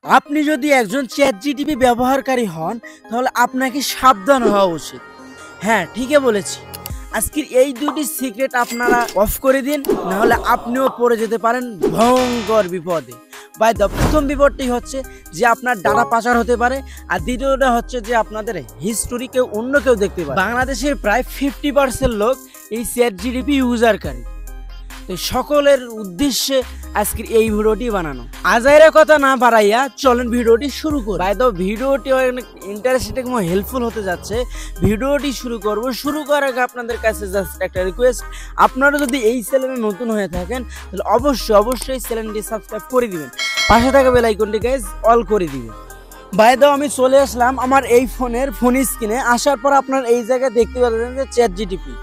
আপনি যদি একজন চ্যাটজিটিপি ব্যবহারকারী হন তাহলে আপনাকে সাবধান হওয়া উচিত। হ্যাঁ, ঠিকই বলেছি। আজকের এই দুটি সিক্রেট আপনারা অফ করে দিন, নাহলে আপনিও পড়ে যেতে পারেন ভয়ঙ্কর বিপদে। বাই দ্য প্রথম বিপদটি হচ্ছে যে আপনার ডাটা পাচার হতে পারে, আর দ্বিতীয়টা হচ্ছে যে আপনাদের হিস্টোরি অন্য কেউ দেখতে পারে। বাংলাদেশের প্রায় 50% লোক এই চ্যাটজিটিপি ইউজারকারী। তো সকলের উদ্দেশ্যে আজকের এই ভিডিওটি বানানো। আজাইরা কথা না বাড়াইয়া চলেন ভিডিওটি শুরু করি। বাই দ্য ভিডিওটি অনেক ইন্টারেস্টিং এবং হেল্পফুল হতে যাচ্ছে। ভিডিওটি শুরু করব। শুরু করার আগে আপনাদের কাছে জাস্ট একটা রিকোয়েস্ট, আপনারা যদি এই চ্যানেলে নতুন হয়ে থাকেন তাহলে অবশ্যই চ্যানেলটি সাবস্ক্রাইব করে দিবেন, পাশে থাকা বেল আইকনটি গাইজ অল করে দিবেন। বাই দ্য আমি চলে আসলাম আমার এই ফোন স্ক্রিনে। আসার পর আপনার এই জায়গায় দেখতে পাচ্ছেন যে চ্যাটজিটিপি।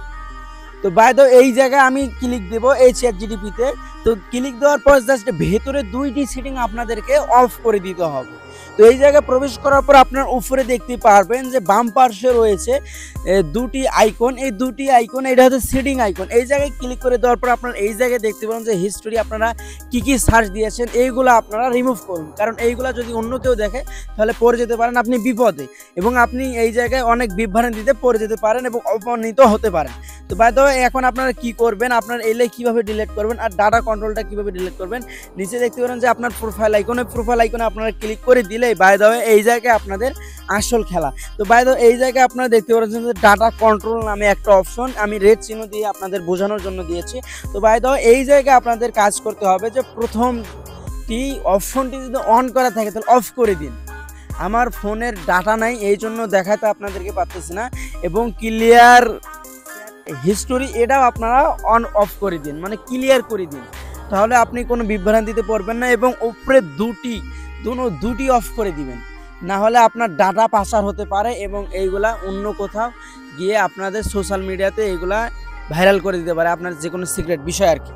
তো বাই দ্য এই জায়গায় আমি ক্লিক দেব এই চ্যাটজিটিপিতে। তো ক্লিক দেওয়ার পর জাস্ট ভেতরে দুইটি সেটিং আপনাদেরকে অফ করে দিতে হবে। তো এই জায়গায় প্রবেশ করার পর আপনার উপরে দেখতে পারবেন যে বাম পার্শ্বে রয়েছে দুটি আইকন। এই দুটি আইকন, এটা হচ্ছে সেটিং আইকন। এই জায়গায় ক্লিক করে দেওয়ার পর আপনার এই জায়গায় দেখতে পাবেন যে হিস্টোরি, আপনারা কি সার্চ দিয়েছেন এইগুলো আপনারা রিমুভ করুন, কারণ এইগুলা যদি অন্য কেউ দেখে তাহলে পড়ে যেতে পারেন আপনি বিপদে, এবং আপনি এই জায়গায় অনেক বিভ্রান্তিতে পড়ে যেতে পারেন এবং অপমানিত হতে পারেন। তো বাই দ্য এখন আপনারা কি করবেন, আপনার এলে কিভাবে ডিলিট করবেন আর ডাটা কন্ট্রোলটা কিভাবে ডিলিট করবেন, নিচে দেখতে পারেন যে আপনার প্রোফাইল আইকনে আপনারা ক্লিক করে দিলে বাই দ্য এই জায়গায় আপনাদের আসল খেলা। তো বাই দ্য এই জায়গায় আপনারা দেখতে পাচ্ছেন যে ডাটা কন্ট্রোল নামে একটা অপশন আমি রেড চিহ্ন দিয়ে আপনাদের বোঝানোর জন্য দিয়েছি। তো বাই দ্য এই জায়গায় আপনাদের কাজ করতে হবে যে প্রথমটি অপশনটি যদি অন করা থাকে তাহলে অফ করে দিন। আমার ফোনের ডাটা নাই এই জন্য দেখাতে আপনাদেরকে পারতেছি না, এবং ক্লিয়ার হিস্টোরি এটাও আপনারা অন অফ করে দিন, মানে ক্লিয়ার করে দিন, তাহলে আপনি কোনো বিভ্রান্তিতে পড়বেন না। এবং উপরে দুটি অফ করে দিবেন, না হলে আপনার ডাটা পাচার হতে পারে এবং এইগুলা অন্য কোথাও গিয়ে আপনাদের সোশ্যাল মিডিয়াতে এইগুলা ভাইরাল করে দিতে পারে, আপনার যে কোনো সিক্রেট বিষয় আর কি।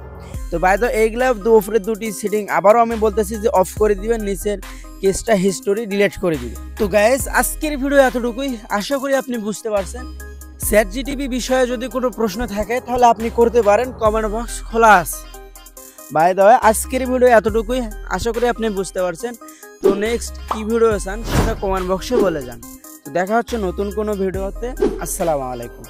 তো বাই দ্য এইগুলা উপরে দুটি সেটিং আবারও আমি বলতেছি যে অফ করে দিবেন, নিচের কেসটা হিস্টোরি ডিলিট করে দিবেন। তো গাইস আজকের ভিডিও এতটুকুই, আশা করি আপনি বুঝতে পারছেন। চ্যাটজিটিপি বিষয়ে যদি কোনো প্রশ্ন থাকে তাহলে আপনি করতে পারেন, কমেন্ট বক্স খোলা আছে। বাই দ্য ওয়ে আজকের ভিডিও এতটুকুই, আশা করি আপনি বুঝতে পারছেন। তো নেক্সট কি ভিডিও চান সেটা কমেন্ট বক্সে বলে যান। তো দেখা হচ্ছে নতুন কোনো ভিডিওতে। আসসালামু আলাইকুম।